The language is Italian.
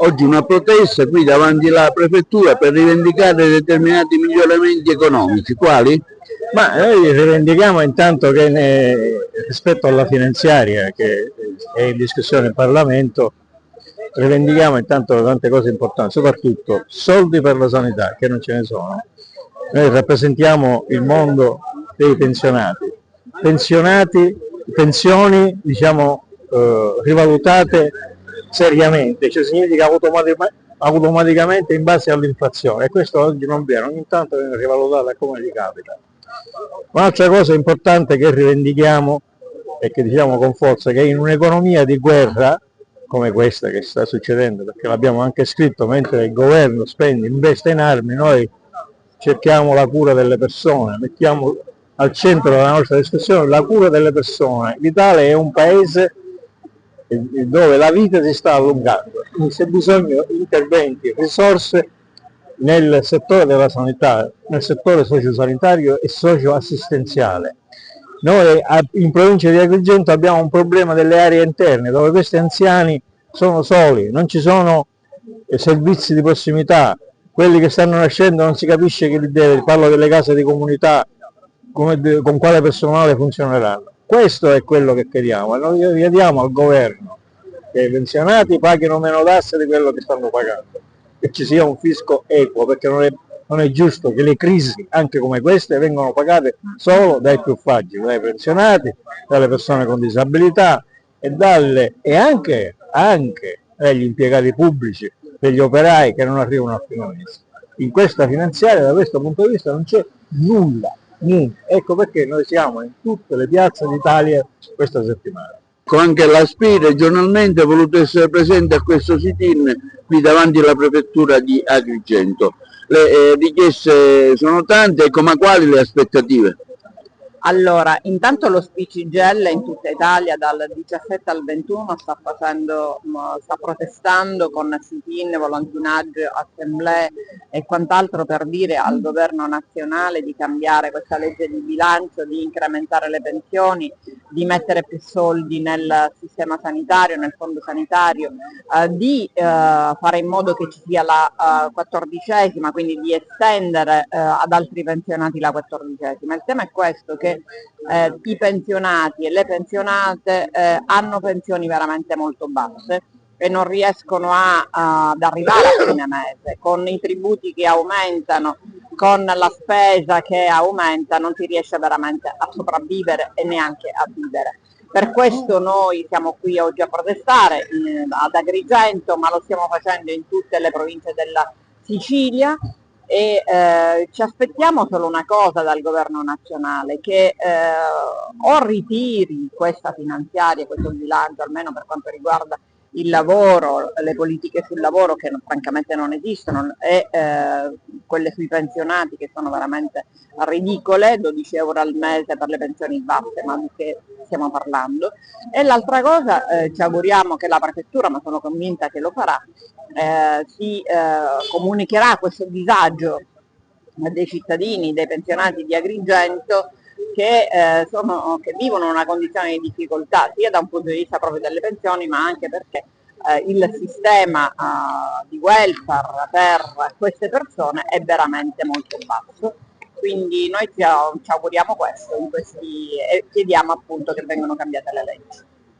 oggi una protesta qui davanti alla prefettura per rivendicare determinati miglioramenti economici. Quali? Ma noi rivendichiamo intanto che rispetto alla finanziaria che è in discussione in Parlamento, rivendichiamo intanto tante cose importanti, soprattutto soldi per la sanità, che non ce ne sono. Noi rappresentiamo il mondo dei pensionati, pensioni diciamo rivalutate seriamente, cioè significa automaticamente in base all'inflazione, e questo oggi non viene, ogni tanto viene rivalutata come gli capita. Un'altra cosa importante che rivendichiamo e che diciamo con forza, che in un'economia di guerra come questa che sta succedendo, perché l'abbiamo anche scritto, mentre il governo investe in armi, noi cerchiamo la cura delle persone, mettiamo al centro della nostra discussione la cura delle persone. L'Italia è un paese dove la vita si sta allungando, quindi c'è bisogno di interventi, risorse nel settore della sanità, nel settore sociosanitario e socioassistenziale. Noi in provincia di Agrigento abbiamo un problema delle aree interne, dove questi anziani sono soli, non ci sono servizi di prossimità, quelli che stanno nascendo non si capisce chi li deve, parlo delle case di comunità, con quale personale funzioneranno. Questo è quello che chiediamo, e noi chiediamo al governo che i pensionati paghino meno tasse di quello che stanno pagando, che ci sia un fisco equo, perché non è giusto che le crisi anche come queste vengano pagate solo dai più fragili, dai pensionati, dalle persone con disabilità e anche dagli impiegati pubblici, degli operai che non arrivano a fine mese. In questa finanziaria, da questo punto di vista, non c'è nulla. Ecco perché noi siamo in tutte le piazze d'Italia questa settimana. Anche la SPI regionalmente ha voluto essere presente a questo sit-in qui davanti alla prefettura di Agrigento. Le richieste sono tante, ecco, ma quali le aspettative? Allora, intanto lo SPI-CGIL in tutta Italia dal 17 al 21 sta protestando con sit-in, volantinaggio, assemblee e quant'altro per dire al governo nazionale di cambiare questa legge di bilancio, di incrementare le pensioni, di mettere più soldi nel sistema sanitario, nel fondo sanitario, di fare in modo che ci sia la 14ª, quindi di estendere ad altri pensionati la 14ª. Il tema è questo, che i pensionati e le pensionate hanno pensioni veramente molto basse e non riescono ad arrivare a fine mese, con i tributi che aumentano, con la spesa che aumenta, non si riesce veramente a sopravvivere e neanche a vivere. Per questo noi siamo qui oggi a protestare ad Agrigento, ma lo stiamo facendo in tutte le province della Sicilia, e ci aspettiamo solo una cosa dal governo nazionale, che o ritiri questa finanziaria, questo bilancio, almeno per quanto riguarda il lavoro, le politiche sul lavoro che francamente non esistono, e quelle sui pensionati che sono veramente ridicole, 12 euro al mese per le pensioni basse, ma di che stiamo parlando? E l'altra cosa, ci auguriamo che la prefettura, ma sono convinta che lo farà, si comunicherà questo disagio dei cittadini, dei pensionati di Agrigento che vivono una condizione di difficoltà sia da un punto di vista proprio delle pensioni, ma anche perché il sistema di welfare per queste persone è veramente molto basso. Quindi noi ci auguriamo questo e chiediamo appunto che vengano cambiate le leggi.